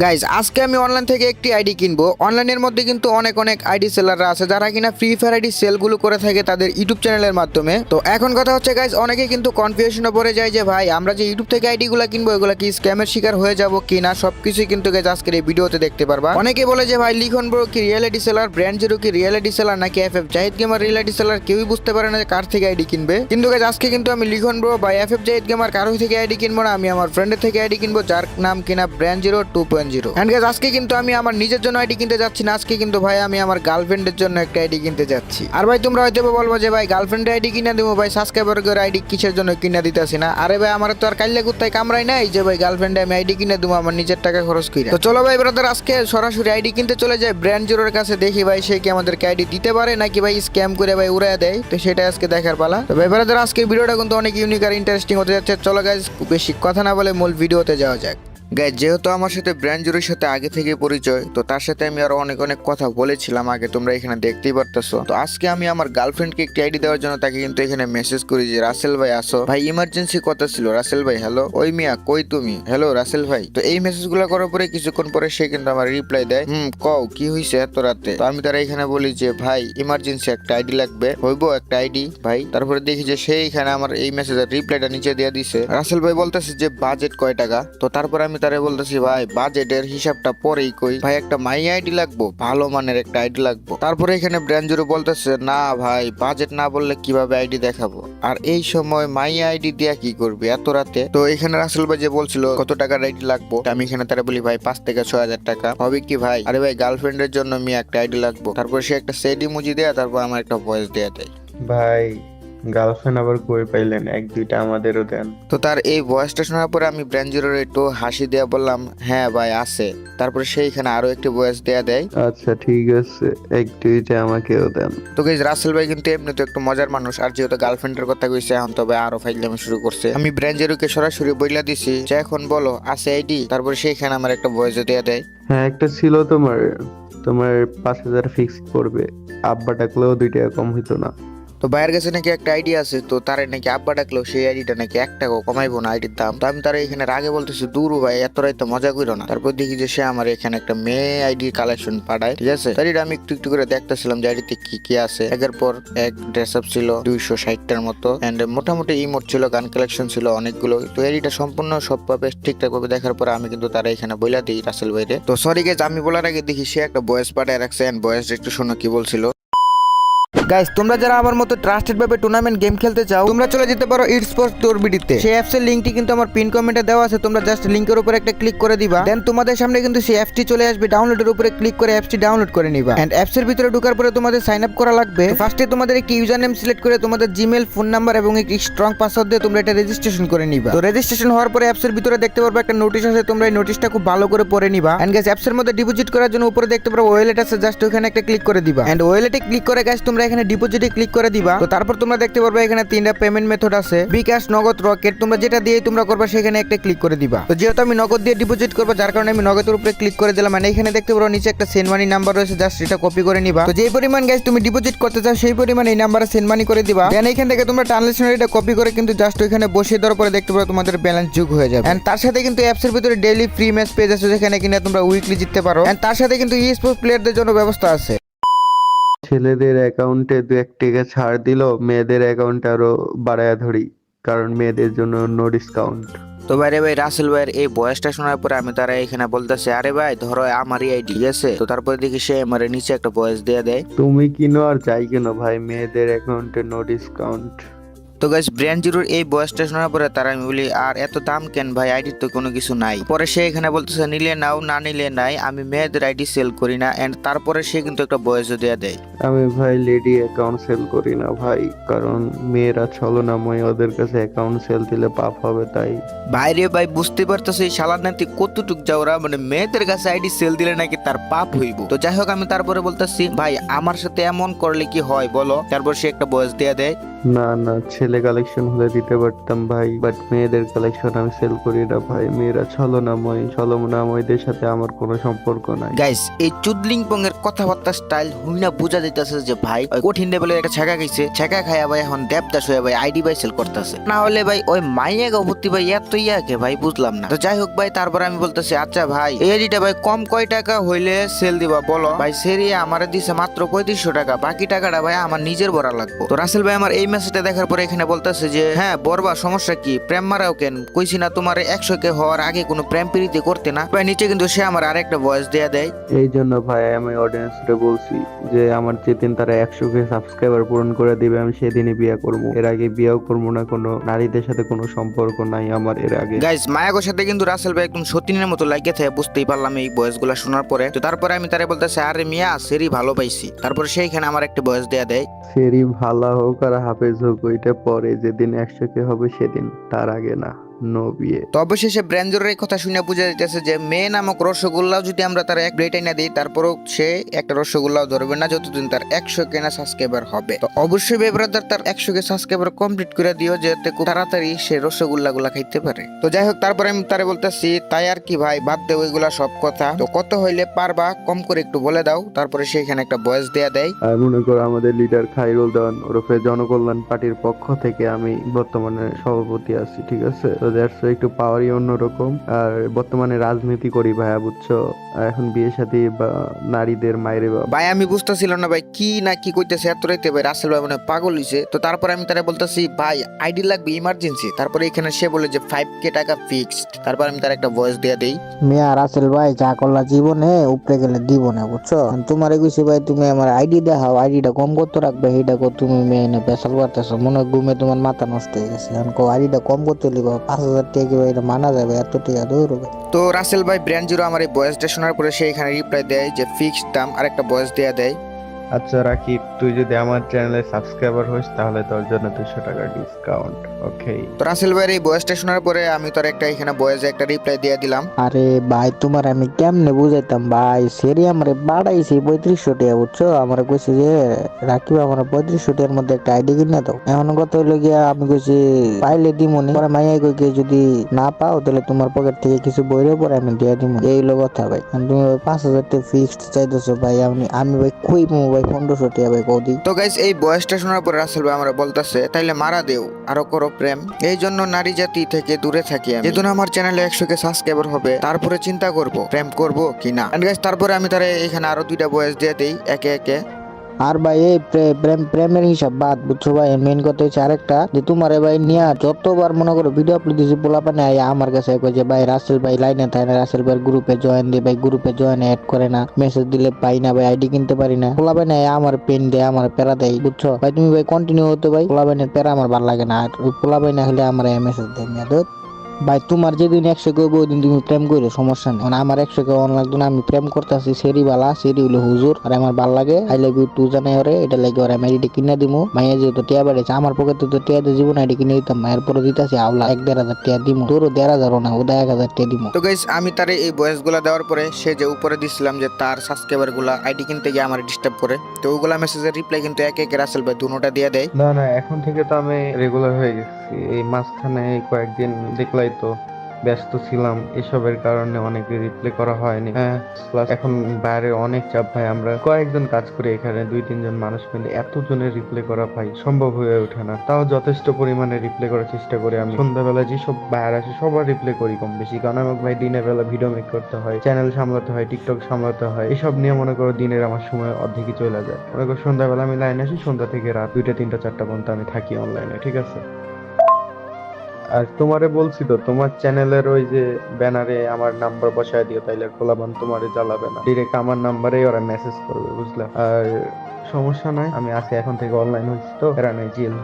Guys আজকে আমি online থেকে একটি আইডি কিনবো। অনলাইনের মধ্যে কিন্তু অনেক অনেক আইডি সেলাররা আছে যারা কিনা ফ্রি ফায়ার আইডি সেলগুলো করে থাকে তাদের ইউটিউব চ্যানেলের মাধ্যমে। তো এখন কথা হচ্ছে গাইজ, অনেকে কিন্তু কনফিউশনে পড়ে যায় যে ভাই আমরা যে ইউটিউব থেকে আইডিগুলো কিনবো এগুলো কি স্ক্যামের শিকার হয়ে যাব কিনা, সবকিছুই কিন্তু গাইজ আজকের এই ভিডিওতে দেখতে পারবা। অনেকে বলে যে ভাই লিখন ব্রো কি রিয়েলিটি সেলার, ব্র্যান্ড জিরো কি রিয়েলিটি সেলার, নাকি F Zahid gamer reality seller, কেউই বুঝতে পারে না যে কার থেকে আইডি কিনবে। কিন্তু গাইজ আজকে কিন্তু আমি লিখন ব্রো বা এফ জাহিদ গেমার কারো থেকে আইডি কিনবো না, আমি আমার ফ্রেন্ডের থেকে আইডি কিনবো যার নাম কিনা ব্র্যান্ড জিরো 2.0। এন্ড গাইজ আজকে কিন্তু আমি আমার নিজের জন্য আইডি কিনতে যাচ্ছি না, আজকে কিন্তু ভাই আমি আমার গার্লফ্রেন্ডের জন্য একটা আইডি কিনতে যাচ্ছি। আর ভাই তোমরা হয়তো বলবো যে ভাই গার্লফ্রেন্ডের আইডি কিনা দেবো, ভাই সাবস্ক্রাইবার করে আইডি কিসের জন্য কিনা দিতেছি না। আরে ভাই আমার তো আর কাইলে কুত্তায় কামড়াই নাই যে ভাই গার্লফ্রেন্ডে আমি আইডি কিনে দেবো আমার নিজের টাকা খরচ করে। তো চলো ভাই ব্রাদার আজকে সরাসরি আইডি কিনতে চলে যায় ব্র্যান্ড জিরোর কাছে, দেখি ভাই সে কি আমাদেরকে আইডি দিতে পারে নাকি ভাই স্ক্যাম করে ভাই উড়ায় দেয়। তো সেটা আজকে দেখার পালা। তো ভাই ব্রাদার আজকের ভিডিওটা কিন্তু অনেক ইউনিক আর ইন্টারেস্টিং হতে যাচ্ছে। চলো গাইজ বেশি কথা না বলে মূল ভিডিওতে যাওয়া যাক। গাইজ যেহেতু আমার সাথে ব্র্যান্ড জিরোর সাথে আগে থেকে পরিচয়, তো তার সাথে আমি আরো অনেক অনেক কথা বলেছিলাম আগে, তোমরা এখানে দেখতেই পারতেছো। তো আজকে আমি আমার গার্লফ্রেন্ডকে একটি আইডি দেওয়ার জন্য তাকে কিন্তু এখানে মেসেজ করি যে রাসেল ভাই আসো, ভাই ইমার্জেন্সি কথা ছিল, রাসেল ভাই হ্যালো, ওই মিয়া কই তুমি, হ্যালো রাসেল ভাই। তো এই মেসেজগুলো করার পরে কিছুক্ষণ পরে সে কিন্তু আমার রিপ্লাই দেয়, কও কি হইছে এত রাতে। তো আমি তারা এখানে বলি যে ভাই ইমার্জেন্সি একটা আইডি লাগবে, হইবো একটা আইডি ভাই। তারপরে দেখি যে সে এখানে আমার এই মেসেজের রিপ্লাইটা নিচে দিয়ে দিছে। রাসেল ভাই বলতেছে যে বাজেট কয় টাকা। তো তারপরে আমি তারে বলতেছি ভাই বাজেটের হিসাবটা পরেই কই, ভাই একটা মাই আইডি লাগবো, ভালো মানের একটা আইডি লাগবো। তারপরে এখানে ব্র্যান্ড জিরো বলতেছে না ভাই বাজেট না বললে কিভাবে আইডি দেখাবো, আর এই সময় মাই আইডি দিয়া কি করবে এত রাতে। তো এখানে রাসেল ভাই যে বলছিল কত টাকার আইডি লাগবো, আমি এখানে তারা বলি ভাই 5 থেকে 6 হাজার টাকা হবে কি ভাই। আরে ভাই গার্লফ্রেন্ডের জন্য আমি একটা আইডি লাগবো। তারপর সে একটা সেড ইমোজি দেয়া, তারপর আমার একটা ভয়েস দেয়া দেয়। ভাই গার্লফ্রেন্ড আবার কই পাইলেন, এক দুইটা আমাদেরও দেন। তো তার এই ভয়েসটা শোনার পরে আমি ব্র্যান্ড জিরোর একটু হাসি দেয়া বললাম হ্যাঁ ভাই আছে। তারপরে সেইখানে আরো একটি ভয়েস দেয়া দেয়। আচ্ছা ঠিক আছে, এক দুইটা আমাকেও দেন। তো গাইস রাসেল ভাই কিন্তু এমনি তো একটু মজার মানুষ, আর যেহেতু গার্লফ্রেন্ডের কথা কইছে এখন তবে আরো ফাইজলামি শুরু করছে। আমি ব্র্যান্ড জিরোকে সরাসরি বইলা দিছি যে এখন বলো আছে আইডি। তারপরে সেইখানে আমার একটা ভয়েস দেয়া দেয়। হ্যাঁ একটা ছিল তোমার তোমার 5,000 ফিক্স করবে, আব্বা ডাকলেও 2 টাকা কম হইতো না। তো ভাইয়ের কাছে নাকি একটা আইডি আছে, তো তারে নাকি আব্বা ডাকলেও সেই আইডিটা নাকি 1 টাকাও কমাইবো না আইডির দাম। তো আমি তারা এখানে রাগে বলতেছি দূর ভাই এত রাইতে মজা করো না। তারপর দেখি যে সে আমার এখানে একটা মেয়ে আইডি কালেকশন পাঠায়, ঠিক আছে। তার আমি একটু একটু করে দেখতেছিলাম যে আইডিতে কি কি আছে। একের পর এক ড্রেস আপ ছিল 260টার মতো, এন্ড মোটামুটি ইমোট ছিল, গান কালেকশন ছিল অনেকগুলো। তো আইডিটা সম্পূর্ণ সবভাবে ঠিকঠাক ভাবে দেখার পর আমি কিন্তু তারা এখানে বইলা দিই রাসেল ভাইরে। তো সরি গাইজ আমি বলার আগে দেখি সে একটা ভয়েস পাঠায় রাখছে, এন্ড ভয়েসটা একটু শোনো কি বলছিল। গাইস তোমরা যারা আমার মতো ট্রাস্টেড ভাবে টুর্নামেন্ট গেম খেলতে চাও তোমরা চলে যেতে পারো ইটস্পোর্টস তোরবিডিতে। সেই অ্যাপসের লিংকটি কিন্তু আমার পিন কমেন্টে দেওয়া আছে, তোমরা জাস্ট লিংকের উপরে একটা ক্লিক করে দিবা, দেন তোমাদের সামনে কিন্তু সেই অ্যাপসটি চলে আসবে। ডাউনলোডের উপরে ক্লিক করে অ্যাপসটি ডাউনলোড করে নিবা, এন্ড অ্যাপসের ভিতরে ঢোকার পরে তোমাদের সাইন আপ করা লাগবে। ফার্স্টে তোমাদের একটি ইউজার নেম সিলেক্ট করে তোমাদের জিমেল, ফোন নাম্বার এবং একটি স্ট্রং পাসওয়ার্ড দিয়ে তোমরা এটা রেজিস্ট্রেশন করে নিবা। তো রেজিস্ট্রেশন হওয়ার পরে অ্যাপসের ভিতরে দেখতে পারবে একটা নোটিশ আছে, তোমরা এই নোটিশটা খুব ভালো করে পড়ে নিবা। এন্ড গাইস অ্যাপসের মধ্যে ডিপোজিট করার জন্য উপরে দেখতে পারো ওয়ালেট আছে, জাস্ট ওখানে একটা ক্লিক করে দিবা, এন্ড ওয়ালেটে ক্লিক করে গাইস তোমরা এখানে ডিপোজিটে ক্লিক করে দিবা। তো তারপর তোমরা দেখতে পারবে এখানে 3টা পেমেন্ট মেথড আছে, বিকাশ, নগদ, রকেট। তোমরা যেটা দিয়ে তোমরা করবা সেখানে একটা ক্লিক করে দিবা। তো যেহেতু আমি নগদ দিয়ে ডিপোজিট করবো যার কারণে আমি নগদের উপরে ক্লিক করে দিলাম। মানে এখানে দেখতে পারো নিচে একটা সেন্ড মানি নাম্বার রয়েছে, জাস্ট এটা কপি করে নিবা। তো যেই পরিমাণ গাইস তুমি ডিপোজিট করতে চাও সেই পরিমাণ এই নাম্বারে সেন্ড মানি করে দিবা। দেন এখান থেকে তোমরা ট্রানজাকশন এটা কপি করে কিন্তু জাস্ট ওইখানে বসিয়ে দেওয়ার পরে দেখতে পারো তোমাদের ব্যালেন্স যোগ হয়ে যাবে। এন্ড তার সাথে কিন্তু অ্যাপসের ভিতরে ডেইলি ফ্রি ম্যাচ পেজ আছে যেখানে কিনা তোমরা উইকলি জিততে পারো। এন্ড তার সাথে কিন্তু ই স্পোর্টস প্লেয়ারদের জন্য ব্যবস্থা আছে। ছেলেদের অ্যাকাউন্টে 2-1 টাকা ছাড় দিল, মেয়েদের অ্যাকাউন্টে আরো বাড়ায়া ধরি, কারণ মেয়েদের জন্য নো ডিসকাউন্ট। তো বাইরে ভাই রাসেল ভাইয়ের এই ভয়েসটা শোনার পরে আমি তারা এখানে বলতেছে আরে ভাই ধরো আমারই আইডি, ঠিক আছে। তো তারপরে দেখি সে আমার নিচে একটা ভয়েস দিয়ে দেয়। তুমি কিনো আর যাই কেন ভাই, মেয়েদের অ্যাকাউন্টে নো ডিসকাউন্ট। তো গাইস ব্র্যান্ড জিরোর এই ভয়েসটা শোনার পরে তারা আমি বলি আর এত দাম কেন ভাই, আইডির তো কোনো কিছু নাই। পরে সে এখানে বলতেছে নিলে নাও না নিলে নাই, আমি মেয়েদের আইডি সেল করি না। এন্ড তারপরে সে কিন্তু একটা ভয়েসও দেয়া দেয়। আমি ভাই লেডি অ্যাকাউন্ট সেল করি না ভাই, কারণ মেয়েরা ছলনাময়, ওদের কাছে অ্যাকাউন্ট সেল দিলে পাপ হবে তাই। বাইরে ভাই বুঝতে পারতেছে এই শালার নাতি কতটুক যাওরা, মানে মেয়েদের কাছে আইডি সেল দিলে নাকি তার পাপ হইব। তো যাই হোক আমি তারপরে বলতেছি ভাই আমার সাথে এমন করলে কি হয় বলো। তারপর সে একটা ভয়েস দেয়া দেয়। না না, ছেলে কালেকশন হলে দিতে পারতাম ভাই, বাট মেয়েদের কালেকশন আমি সেল করি না ভাই। মেয়েরা ছলনাময়দের সাথে আমার কোনো সম্পর্ক নাই। গাইস এই চুদলিং পং এর কথাবার্তা স্টাইল হুইনা বুঝা যাইতাছে যে ভাই ওই কঠিন লেভেলের একটা ছ্যাঁকা খাইছে, ছ্যাঁকা খাইয়া ভাই এখন দেবদাস হয়ে ভাই আইডি বাই সেল করতেছে। না হলে ভাই ওই মাইয়া গভর্তি ভাই এত ইয়াকে ভাই বুঝলাম না। তো যাই হোক ভাই, তারপরে আমি বলতেছি আচ্ছা ভাই এই আইডিটা ভাই কম কয় টাকা হইলে সেল দিবা বলো ভাই। সেরি আমারে দিছে মাত্র 3500 টাকা, বাকি টাকাটা ভাই আমার নিজের ভরা লাগবে। তো রাসেল ভাই আমার এই মেসেজটা দেখার পরে এখানে বলতেছে যে হ্যাঁ বরবা সমস্যা কি, প্রেম মারাও কেন, কইছি না তোমার 100K হওয়ার আগে কোনো প্রেম প্রীতি করতে না ভাই। নিচে কিন্তু সে আমার আরেকটা ভয়েস দেয়া দেয়। এই জন্য ভাই আমি অডিয়েন্সরে বলছি যে আমার যেদিন তারা 100K সাবস্ক্রাইবার পূরণ করে দিবে আমি সেদিনই বিয়ে করবো, এর আগে বিয়েও করবো না। কোনো নারীদের সাথে কোনো সম্পর্ক নাই আমার এর আগে। গাইস মায়াগোর সাথে কিন্তু রাসেল ভাই একদম সতীনের মতো লাগে থাকে, বুঝতেই পারলাম এই ভয়েস গুলা শোনার পরে। তো তারপরে আমি তারে বলতেছি আরে মিয়া সেরি ভালো পাইছি। তারপরে সেইখানে আমার একটা ভয়েস দেয়া দেয়। সেরি ভালা হোক আর হাফেজ হোক ওইটা পরে, যেদিন 100K হবে সেদিন, তার আগে না, নো বিয়ে। তো অবশেষে ব্র্যাঞ্জোরের এই কথা শুনে বোঝা যাইতেছে যে মেয়ে নামক রসগোল্লাও যদি আমরা তার এক প্লেটে না দিই তারপরেও সে একটা রসগোল্লাও ধরবে না যতদিন তার 100K না সাবস্ক্রাইবার হবে। তো অবশ্যই বে ব্রাদার তার 100K সাবস্ক্রাইবার কমপ্লিট করে দিও যাতে খুব তাড়াতাড়ি সে রসগোল্লা গুলা খাইতে পারে। তো যাই হোক, তারপরে আমি তারে বলতেছি তাই আর কি ভাই, বাদ দে ওইগুলা সব কথা, তো কত হইলে পারবা কম করে একটু বলে দাও। তারপরে সেইখানে একটা ভয়েস দেয়া দেয়। আর মনে করো আমাদের লিডার খাইরুল দেওয়ান ওরফে জনকল্যাণ পার্টির পক্ষ থেকে আমি বর্তমানে সভাপতি আছি, ঠিক আছে? তো দ্যাটস একটু পাওয়ারই অন্যরকম। আর বর্তমানে রাজনীতি করি ভাইয়া, বুঝছো? আর এখন বিয়ে শাদী বা নারীদের মায়েরে বাবা। ভাই আমি বুঝতেছিলাম না ভাই কি না কি কইতেছে এত রাইতে ভাই। রাসেল ভাই মানে পাগল হইছে। তো তারপরে আমি তারে বলতেছি ভাই আইডি লাগবে ইমার্জেন্সি। তারপরে এখানে সে বলে যে 5K টাকা ফিক্সড। তারপর আমি তার একটা ভয়েস দেয়া দেই। মিয়া রাসেল ভাই যা করলা জীবনে উপরে গেলে দিব না, বুঝছো? তোমার কইছি ভাই তুমি আমার আইডি দেখাও, আইডিটা কম করতে রাখবে, এইটা কো তুমি মেয়ে নে পেশাল করতেছো, মনে হয় ঘুমে তোমার মাথা নষ্ট হয়ে গেছে। এখন কো আইডিটা কম করতে লিবা 5000 টাকা কি ভাই এটা মানা যাবে? এত টাকা দৌড়বে। তো রাসেল ভাই ব্র্যান্ড আমার এই ভয়েসটা শোনার পরে সে এখানে রিপ্লাই দেয় যে ফিক্সড দাম, আর একটা ভয়েস দেয়া দেয়। আচ্ছা রাকিব, তুই যদি আমার চ্যানেলে সাবস্ক্রাইবার হোস তাহলে তোর জন্য 200 টাকা ডিসকাউন্ট, ওকে? তো রাসেল ভাইয়ের এই ভয়েসটা শোনার পরে আমি তোর একটা এখানে ভয়েসে একটা রিপ্লাই দিয়ে দিলাম। আরে ভাই তোমার আমি কেমনে বুঝাইতাম ভাই, সেরি আমারে বাড়াইছি 3500 টাকা, বুঝছো? আমার কইছে যে রাকিব আমার 3500 টাকার মধ্যে একটা আইডি কিনে দাও। এখন কথা হইলো গিয়া আমি কইছি পাইলে দিমুনি, পরে মাইয়া কই কি যদি না পাও তাহলে তোমার পকেট থেকে কিছু বইরে পরে আমি দিয়ে দিমু, এই হলো কথা ভাই। এখন তুমি 5000 টাকা ফিক্সড চাইতেছো ভাই, আমি ভাই কই পাবো ভাই 1500 টাকা ভাই কদি? তো গাইস এই ভয়েসটা শোনার পরে রাসেল ভাই আমরা বলতেছে তাইলে মারা দেও আরো করো প্রেম, এই জন্য নারী জাতি থেকে দূরে থাকি আমি। যেদিন আমার চ্যানেলে 100K সাবস্ক্রাইবার হবে তারপরে চিন্তা করব প্রেম করব কিনা। এন্ড গাইস তারপরে আমি তারে এখানে আরো দুইটা ভয়েস দিয়ে দেই একে একে। আর ভাই এই প্রেমের হিসাব বাদ, বুঝছো ভাই? মেইন কথা হচ্ছে আরেকটা, যে তোমারে ভাই নিয়া যতবার মনে করো ভিডিও আপলোড দিছি পোলাপানে আমার কাছে কই যে ভাই রাসেল ভাই লাইনে থাকে না, রাসেল ভাই গ্রুপে জয়েন দে, ভাই গ্রুপে জয়েন এড করে না, মেসেজ দিলে পাই না ভাই, আইডি কিনতে পারি না। পোলাপানে আমার পেন দেয়, আমার প্যারা দেয়, বুঝছো ভাই? তুমি ভাই কন্টিনিউ হতে ভাই, পোলাপানের প্যারা আমার ভালো লাগে না। আর পোলাপাই না হলে আমার মেসেজ দেয় মেয়াদ ভাই। তোমার যেদিন 100K হইব ওই দিন তুমি প্রেম করো, সমস্যা নেই। মানে আমার 100K অন লাগতো না, আমি প্রেম করতেছি সেরি বালা, সেরি হলো হুজুর, আর আমার ভাল লাগে। আই লাভ ইউ টু জানাই ওরে, এটা লাগে ওরে আমি আইডি কিনে দিমু। মাইয়া যেহেতু টিয়া বাড়িছে আমার পকেটে তো টিয়া দিয়ে জীবন আইডি কিনে দিতাম, মায়ের পরে দিতাছি আওলা 1-1500 টাকা দিমু, তোরও 1500 না ওটা 1000 টাকা দিমু। তো গাইস আমি তারে এই ভয়েস গুলা দেওয়ার পরে সে যে উপরে দিছিলাম যে তার সাবস্ক্রাইবার গুলা আইডি কিনতে গিয়ে আমার ডিস্টার্ব করে, তো ওগুলা মেসেজের রিপ্লাই কিন্তু একে একে রাসেল ভাই দুটোটা দিয়ে দেয়। না না, এখন থেকে তো আমি রেগুলার হয়ে গেছি। এই মাঝখানে এই কয়েকদিন দেখলাই তো ব্যস্ত ছিলাম, এসবের কারণে অনেকে রিপ্লাই করা হয়নি। হ্যাঁ, প্লাস এখন বাইরে অনেক চাপ ভাই, আমরা কয়েকজন কাজ করি এখানে, 2-3 জন মানুষ মিলে এতজনের রিপ্লাই করা ভাই সম্ভব হয়ে ওঠে না। তাও যথেষ্ট পরিমাণে রিপ্লাই করার চেষ্টা করি আমি। সন্ধ্যাবেলা যেসব বাইরে আসে সবার রিপ্লাই করি কম বেশি, কারণ আমাকে ভাই দিনের বেলা ভিডিও মেক করতে হয়, চ্যানেল সামলাতে হয়, টিকটক সামলাতে হয়, এসব নিয়ে মনে করো দিনের আমার সময় অর্ধেকই চলে যায়। মনে করো সন্ধ্যাবেলা আমি লাইনে আসি, সন্ধ্যা থেকে রাত 2টা 3টা 4টা পর্যন্ত আমি থাকি অনলাইনে, ঠিক আছে? আর তোমারে বলছি তো তোমার চ্যানেলের ওই যে ব্যানারে আমার নাম্বার বসায় দিও, তাইলে খোলাবান তোমারে জ্বালাবে না, ডিরেক্ট আমার নাম্বারেই ওরা মেসেজ করবে, বুঝলা? আর সমস্যা নাই, আমি আছি এখন থেকে অনলাইন হচ্ছি তো, এরা নাই জিল।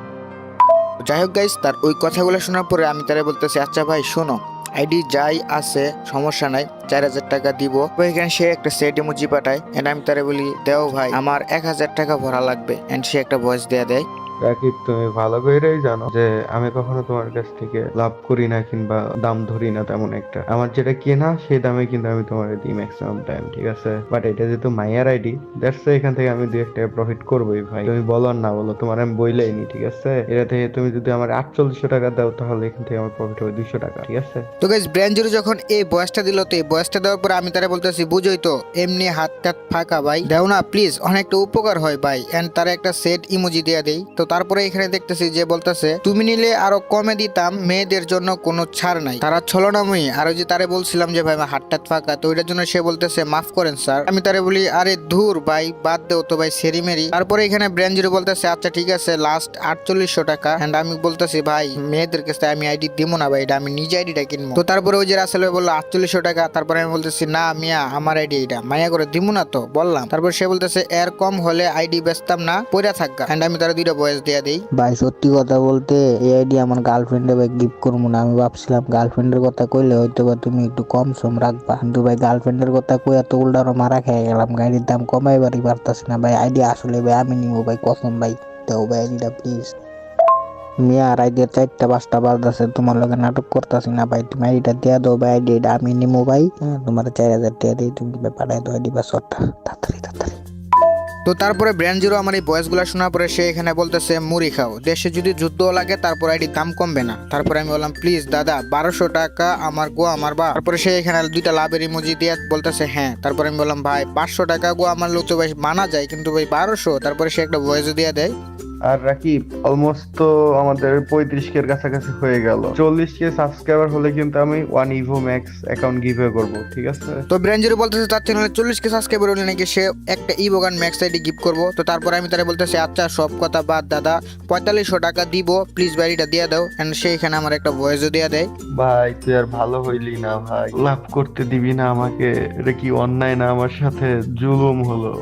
যাই হোক গাইস তার ওই কথাগুলো শোনার পরে আমি তারে বলতেছি আচ্ছা ভাই শোনো, আইডি যাই আছে সমস্যা নাই, 4000 টাকা দিব। তো এখানে সে একটা সেট ইমোজি পাঠায় এন্ড আমি তারে বলি দেও ভাই আমার 1000 টাকা ভরা লাগবে এন্ড সে একটা ভয়েস দেয়া দেয়। রাকিব, তুমি ভালো করেই জানো যে আমি কখনো তোমার কাছ থেকে লাভ করি না কিংবা দাম ধরি না তেমন একটা। আমার যেটা কেনা সেই দামে কিন্তু আমি তোমার দিই ম্যাক্সিমাম টাইম, ঠিক আছে? বাট এটা যেহেতু মাইয়ার আইডি, দ্যাটস এখান থেকে আমি 2-1 টাকা প্রফিট করবোই ভাই। তুমি বলো আর না বলো, তোমার আমি বইলেই নি, ঠিক আছে? এটা থেকে তুমি যদি আমার 4800 টাকা দাও তাহলে এখান থেকে আমার প্রফিট হবে 200 টাকা, ঠিক আছে? তো গাইস ব্র্যান্ড জিরো যখন এই ভয়েসটা দিল, তো এই ভয়েসটা দেওয়ার পর আমি তারা বলতেছি বুঝোই তো এমনি হাত টাত ফাঁকা ভাই, দেও না প্লিজ, অনেকটা উপকার হয় ভাই। এন্ড তারা একটা সেট ইমোজি দেয়া দেই। তো তারপরে এখানে দেখতেছি যে বলতেছে তুমি নিলে আরো কমে দিতাম, মেয়েদের জন্য কোনো ছাড় নাই। তারা ছলনাময়ী। আর ওই যে তারে বলছিলাম যে ভাই আমার হাত টাত ফাঁকা, তো ওইটার জন্য সে বলতেছে মাফ করেন স্যার। আমি তারে বলি আরে ধুর ভাই বাদ দেও তো ভাই সেরিমেরি। তারপরে এখানে ব্র্যান্ড জিরো বলতেছে আচ্ছা ঠিক আছে লাস্ট 4800 টাকা। এন্ড আমি বলতেছি ভাই মেয়েদের কাছে আমি আইডি দিব না ভাই, এটা আমি নিজে আইডিটা কিনবো। তো তারপরে ওই যে রাসেল ভাই বললো 4800 টাকা। তারপরে আমি বলতেছি না মিয়া আমার আইডি এটা মায়া করে দিব না তো বললাম। তারপর সে বলতেছে এর কম হলে আইডি বেচতাম না, পয়রা থাকা। এন্ড আমি তারা দুইটা ভয়েস দেয়া দেই। ভাই সত্যি কথা বলতে এই আইডি আমার গার্লফ্রেন্ডে ভাই গিফট করবো না। আমি ভাবছিলাম গার্লফ্রেন্ডের কথা কইলে হয়তো বা তুমি একটু কম সম রাখবা, কিন্তু ভাই গার্লফ্রেন্ডের কথা কই এত উল্টারও মারা খেয়ে গেলাম। গাড়ির দাম কমাইবারই পারতাছি না ভাই। আইডি আসলে ভাই আমি নিবো ভাই, কসম ভাই। দেও ভাই আইডিটা প্লিজ। মিয়া রাইতে 4টা 5টা বাজতেছে, তোমার লগে নাটক করতেছি না ভাই। তুমি আইডিটা দিয়া দাও ভাই, আইডিটা আমি নিবো ভাই। হ্যাঁ তোমার 4000 টাকা দিয়ে তুমি পাঠাই দাও আইডি পাসওয়ার্ডটা তাড়াতাড়ি তাড়াতাড়ি। তো তারপরে ব্র্যান্ড জিরো আমার এই ভয়েসগুলো শোনার পরে সে এখানে বলতেছে মুড়ি খাও, দেশে যদি যুদ্ধ লাগে তারপর আইডির দাম কমবে না। তারপরে আমি বললাম প্লিজ দাদা 1200 টাকা আমার গো আমার বা। তারপরে সে এখানে দুইটা লাভের ইমোজি দিয়ে বলতেছে হ্যাঁ। তারপরে আমি বললাম ভাই 500 টাকা গো আমার লোক তো ভাই মানা যায়, কিন্তু ভাই 1200। তারপরে সে একটা ভয়েস দিয়ে দেয়। আর রাকিব, অলমোস্ট তো আমাদের 35 এর কাছাকাছি হয়ে গেল। 40 সাবস্ক্রাইবার হলে কিন্তু আমি 1 ইভো ম্যাক্স অ্যাকাউন্ট গিভওয়ে করব, ঠিক আছে? তো ব্র্যান্ড জিরো বলতেছে তার চ্যানেলে 40 সাবস্ক্রাইবার হলে নাকি সে একটা ইভোগান ম্যাক্স আইডি গিফট করবো। তো তারপরে আমি তারা বলতেছি আচ্ছা সব কথা বাদ দাদা 4500 টাকা দিব প্লিজ বাড়িটা দিয়ে দাও। এন্ড সে এখানে আমার একটা ভয়েসও দিয়ে দেয়। ভাই তুই আর ভালো হইলি না ভাই, লাভ করতে দিবি না আমাকে? এটা কি অন্যায় না? আমার সাথে জুলুম হলো।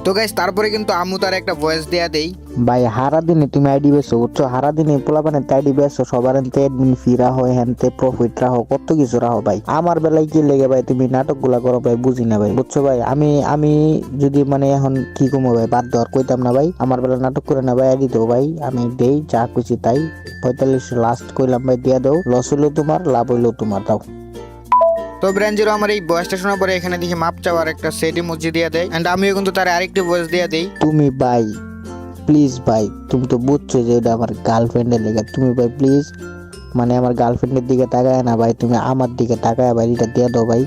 তো গাইস তারপরে কিন্তু আম্মু তার একটা ভয়েস দেয়া দেই। ভাই হারা দিনে তুমি আইডি বেছো বুঝছো, হারা দিনে পোলাপানের আইডি বেছো, সবার অ্যাডমিন ফি রাহো, হ্যানতে প্রফিট রাহো, কত কিছু রাহো ভাই। আমার বেলায় কি লেগে ভাই তুমি নাটক গুলা করো ভাই, বুঝি না ভাই বুঝছো ভাই। আমি যদি মানে এখন কি কমো ভাই, বাদ দেওয়ার কইতাম না ভাই। আমার বেলা নাটক করে না ভাই, আইডি দেবো ভাই, আমি দেই যা খুশি তাই। 45 লাস্ট কইলাম ভাই দিয়া দাও, লস হইলো তোমার লাভ হইলো তোমার, দাও। তো ব্র্যান্ড জিরো আমার এই ভয়েসটা শোনার পরে এখানে দেখি মাপ চাওয়ার একটা সেট ইমোজি দিয়ে দেয়। এন্ড আমিও কিন্তু তার আরেকটি ভয়েস দিয়ে দেই। তুমি ভাই প্লিজ ভাই, তুমি তো বুঝছো যে এটা আমার গার্লফ্রেন্ডের লেগে, তুমি ভাই প্লিজ মানে আমার গার্লফ্রেন্ডের দিকে তাকায় না ভাই, তুমি আমার দিকে তাকায় ভাই এটা দিয়ে দাও ভাই।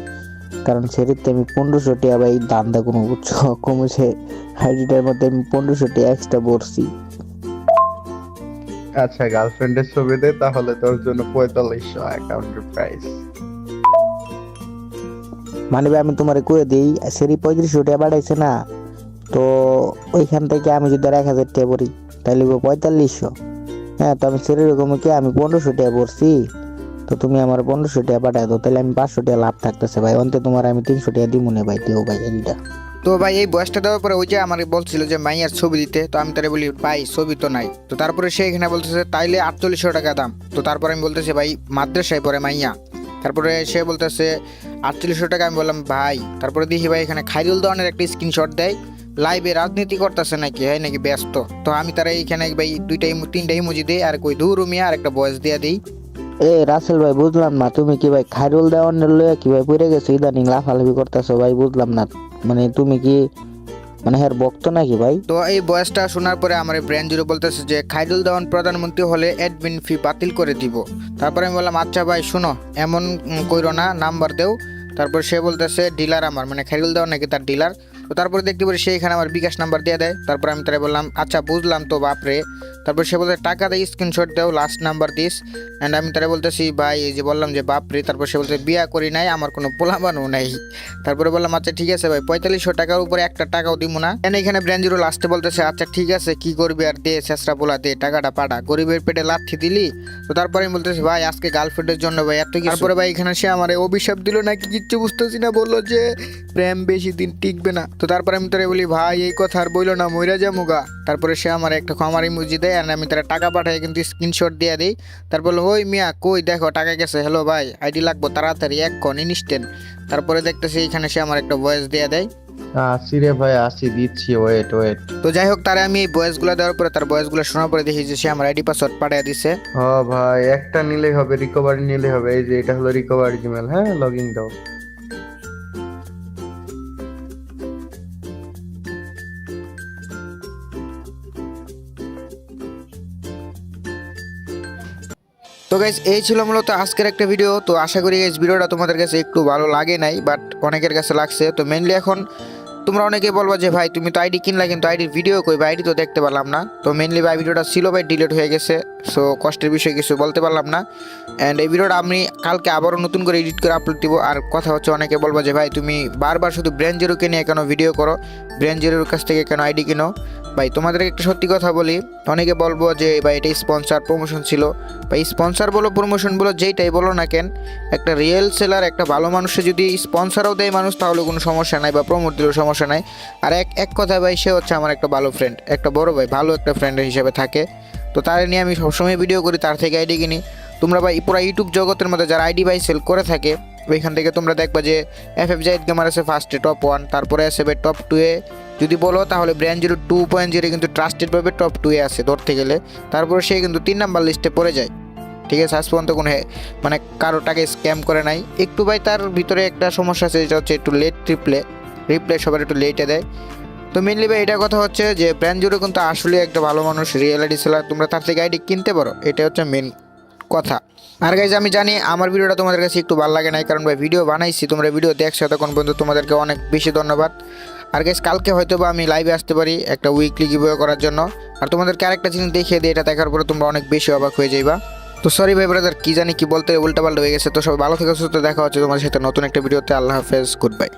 কারণ সেটিতে আমি 1500 টাকা ভাই দান্দা কোনো বুঝছো কমেছে, আইডিটার মধ্যে আমি 1500 টাকা এক্সট্রা ভরছি। আচ্ছা গার্লফ্রেন্ডের ছবি দে তাহলে তোর জন্য 4500 অ্যাকাউন্টের প্রাইস। মানে ভাই আমি তোমারে কয়ে দিই, সেরি 3500 টাকা বাড়াইছে না, তো ওইখান থেকে আমি যদি আর 1000 টাকা ভরি তাহলে 4500। হ্যাঁ তো আমি সেরির রকম কি আমি 1500 টাকা ভরছি, তো তুমি আমার 1500 টাকা পাঠাই দাও, তাহলে আমি 500 টাকা লাভ থাকতেছে ভাই। অন্তে তোমার আমি 300 টাকা দিব না ভাই, দিও ভাই এইটা। তো ভাই এই ভয়েসটা দেওয়ার পরে ওই যে আমার বলছিল যে মাইয়ার ছবি দিতে, তো আমি তারে বলি ভাই ছবি তো নাই। তো তারপরে সে এখানে বলতেছে তাইলে 4800 টাকা দাম। তো তারপরে আমি বলতেছি ভাই মাদ্রাসায় পড়ে মাইয়া। তারপরে সে বলতেছে 4800 টাকা। আমি বললাম ভাই, তারপরে দেখি ভাই এখানে খাইরুল দেওয়ানের একটা স্ক্রিনশট দেয়, লাইভে রাজনীতি করতেছে নাকি, হয় নাকি ব্যস্ত। তো আমি তারা এইখানে ভাই 3টা ইমোজি দিই আর কই ধুর মিয়া আর একটা ভয়েস দিয়ে দিই। এ রাসেল ভাই বুঝলাম না, তুমি কি ভাই খাইরুল দেওয়ানের লইয়া কি ভাই পড়ে গেছো ইদানিং লাফালাফি করতেছো ভাই, বুঝলাম না। মানে তুমি কি মানে হ্যার বক্ত নাকি ভাই? তো এই ভয়েসটা শোনার পরে আমার ব্র্যান্ড জিরো বলতেছে যে খাইরুল দেওয়ান প্রধানমন্ত্রী হলে অ্যাডমিন ফি বাতিল করে দিব। তারপরে আমি বললাম আচ্ছা ভাই শুনো এমন কইরো না, নাম্বার দেও। তারপর সে বলতেছে ডিলার আমার মানে খাইরুল দেওয়ান নাকি তার ডিলার। তো তারপরে দেখতে পারি সে এখানে আমার বিকাশ নাম্বার দিয়ে দেয়। তারপর আমি তারা বললাম আচ্ছা বুঝলাম তো বাপরে। তারপর সে বলতে টাকা দেয় স্ক্রিনশট দেও লাস্ট নাম্বার দিস। অ্যান্ড আমি তারা বলতেছি ভাই এই যে বললাম যে বাপরে। তারপর সে বলতে বিয়া করি নাই, আমার কোনো পোলাবানও নাই। তারপরে বললাম আচ্ছা ঠিক আছে ভাই 4500 টাকার উপরে একটা টাকাও দিব না। এখানে ব্র্যান্ড জিরো লাস্টে বলতেছে আচ্ছা ঠিক আছে কি করবি আর দে শেষরা বলা দে টাকাটা পাঠা, গরিবের পেটে লাথি দিলি। তো তারপরে আমি বলতেছি ভাই আজকে গার্লফ্রেন্ডের জন্য ভাই এত কিছু। তারপরে ভাই এখানে সে আমার অভিশাপ দিল নাকি কিচ্ছু বুঝতেছি না, বললো যে প্রেম বেশি দিন টিকবে না। তো তারপরে আমি তোরে বলি ভাই এই কথা আর বইলো না, মইরা যামুগা। তারপরে সে আমার একটা ক্ষমার ইমোজি দেয় আর আমি তারা টাকা পাঠাই কিন্তু স্ক্রিনশট দিয়ে দিই। তারপর বললো, ওই মিয়া কই দেখো টাকা গেছে, হ্যালো ভাই আইডি লাগবো তাড়াতাড়ি এক্ষণ ইনস্ট্যান্ট। তারপরে দেখতেছি এখানে সে আমার একটা ভয়েস দিয়ে দেয়। আসি রে ভাই আসি, দিচ্ছি, ওয়েট ওয়েট। তো যাই হোক তারা আমি এই ভয়েসগুলো দেওয়ার পরে তার ভয়েসগুলো শোনার পরে দেখি যে সে আমার আইডি পাসওয়ার্ড পাঠিয়ে দিছে। ভাই একটা নিলেই হবে, রিকভারি নিলেই হবে। এই যে এটা হলো রিকভারি জিমেল, হ্যাঁ লগইন দাও। তো গাইজ এই ছিল মূলত আজকের একটা ভিডিও। তো আশা করি গাইজ ভিডিওটা তোমাদের কাছে একটু ভালো লাগে নাই, বাট অনেকের কাছে লাগছে। তো মেনলি এখন তোমরা অনেকেই বলবা যে ভাই তুমি তো আইডি কিনলা কিন্তু আইডির ভিডিও কই বা আইডি তো দেখতে পারলাম না। তো মেনলি ভাই ভিডিওটা ছিল ভাই ডিলিট হয়ে গেছে, সো কষ্টের বিষয় কিছু বলতে পারলাম না। অ্যান্ড এই ভিডিওটা আমি কালকে আবারও নতুন করে এডিট করে আপলোড দিব। আর কথা হচ্ছে অনেকে বলবা যে ভাই তুমি বারবার শুধু ব্র্যান্ড জিরোকে নিয়ে কেন ভিডিও করো, ব্র্যান্ড জিরোর কাছ থেকে কেন আইডি কিনো। ভাই তোমাদেরকে একটা সত্যি কথা বলি, অনেকে বলবো যে ভাই এটা স্পন্সর প্রমোশন ছিল। ভাই স্পন্সর বলো প্রমোশন বলো যেইটাই বলো না কেন, একটা রিয়েল সেলার একটা ভালো মানুষে যদি স্পন্সরও দেয় মানুষ তাহলে কোনো সমস্যা নাই, বা প্রমোট দিলেও সমস্যা নাই। আর এক কথা ভাই সে হচ্ছে আমার একটা ভালো ফ্রেন্ড, একটা বড় ভাই, ভালো একটা ফ্রেন্ডের হিসেবে থাকে। তো তার নিয়ে আমি সবসময় ভিডিও করি, তার থেকে আইডি কিনি। তোমরা ভাই পুরো ইউটিউব জগতের মধ্যে যারা আইডি ভাই সেল করে থাকে ওইখান থেকে তোমরা দেখবা যে FF জাহিদ গেমার আছে ফার্স্টে টপ 1, তারপরে আছে ভাই টপ 2-এ যদি বলো তাহলে ব্র্যান্ড জিরো 2.0 কিন্তু ট্রাস্টেডভাবে টপ 2-এ আছে ধরতে গেলে। তারপরে সে কিন্তু 3 নাম্বার লিস্টে পড়ে যায়, ঠিক আছে। আজ পর্যন্ত কোনো মানে কারো টাকা স্ক্যাম করে নাই। একটু ভাই তার ভিতরে একটা সমস্যা আছে, যেটা হচ্ছে একটু লেট রিপ্লাই সবার একটু লেটে দেয়। তো মেনলি ভাই এটা কথা হচ্ছে যে ব্র্যান্ড জিরো কিন্তু আসলে একটা ভালো মানুষ, রিয়েলিটি সেলার, তোমরা তার থেকে আইডি কিনতে পারো, এটা হচ্ছে মেন কথা। আর গাইজ আমি জানি আমার ভিডিওটা তোমাদের কাছে একটু ভালো লাগে নাই, কারণ ভাই ভিডিও বানাইছি, তোমরা ভিডিও দেখছো তখন পর্যন্ত তোমাদেরকে অনেক বেশি ধন্যবাদ। আর গাইজ কালকে হয়তো বা আমি লাইভে আসতে পারি একটা উইকলি গিভওয়ে করার জন্য। আর তোমাদেরকে আরেকটা জিনিস দেখিয়ে দিই, এটা দেখার পরে তোমরা অনেক বেশি অবাক হয়ে যাইবা। তো সরি ভাই ব্রাদার, কি জানি কি বলতে উল্টাপাল্টা হয়ে গেছে। তো সবাই ভালো থেকে সুস্থ, দেখা হচ্ছে তোমাদের সাথে নতুন একটা ভিডিওতে। আল্লাহ হাফেজ, গুড বাই।